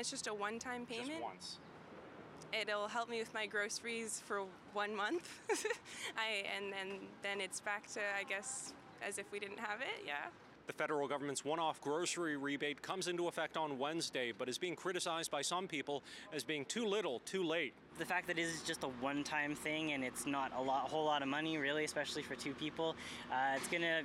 It's just a one-time payment. Just once. It'll help me with my groceries for 1 month. And then it's back to, I guess, as if we didn't have it, yeah. The federal government's one-off grocery rebate comes into effect on Wednesday, but is being criticized by some people as being too little, too late. The fact that it is just a one-time thing and it's not whole lot of money, really, especially for two people, it's going to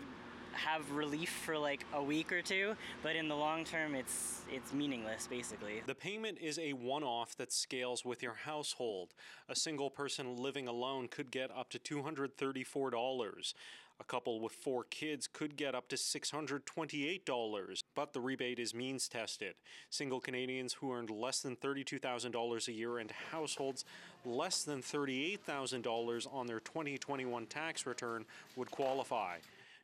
have relief for like a week or two, but in the long term it's meaningless, basically. The payment is a one-off that scales with your household. A single person living alone could get up to $234. A couple with 4 kids could get up to $628, but the rebate is means tested. Single Canadians who earned less than $32,000 a year and households less than $38,000 on their 2021 tax return would qualify.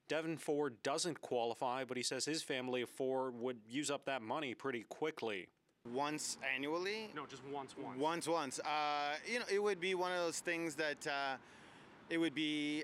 Devin Ford doesn't qualify, but he says his family of 4 would use up that money pretty quickly. Once annually? No, just once. Once. It would be one of those things that it would be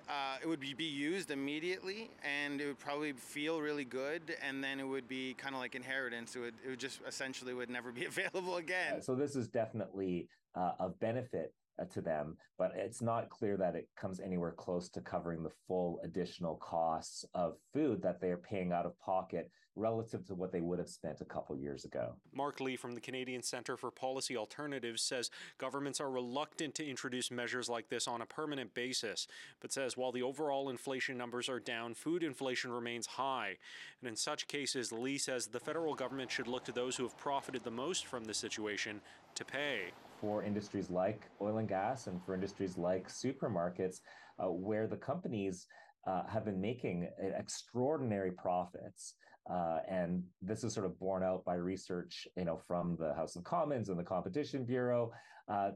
used immediately, and it would probably feel really good, and then it would be kind of like inheritance. It would just essentially would never be available again. So this is definitely of benefit to them, but it's not clear that it comes anywhere close to covering the full additional costs of food that they're paying out of pocket relative to what they would have spent a couple years ago. Mark Lee from the Canadian Centre for Policy Alternatives says governments are reluctant to introduce measures like this on a permanent basis, but says while the overall inflation numbers are down, food inflation remains high. And in such cases, Lee says the federal government should look to those who have profited the most from the situation to pay. For industries like oil and gas and for industries like supermarkets, where the companies have been making extraordinary profits. And this is sort of borne out by research, from the House of Commons and the Competition Bureau,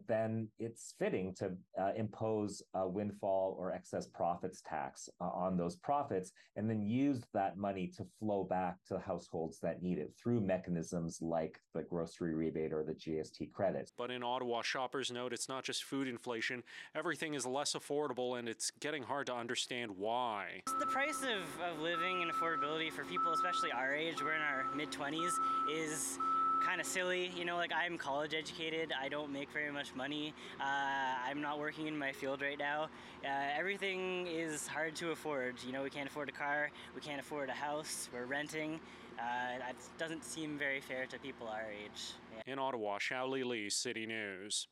then it's fitting to impose a windfall or excess profits tax on those profits, and then use that money to flow back to households that need it through mechanisms like the grocery rebate or the GST credit. But in Ottawa, shoppers note it's not just food inflation. Everything is less affordable, and it's getting hard to understand why. The price of living and affordability for people, especially our age, we're in our mid-20s, is kind of silly. I'm college educated. I don't make very much money. I'm not working in my field right now. Everything is hard to afford. We can't afford a car. We can't afford a house. We're renting. That doesn't seem very fair to people our age. Yeah. In Ottawa, Xiaoli Lee, City News.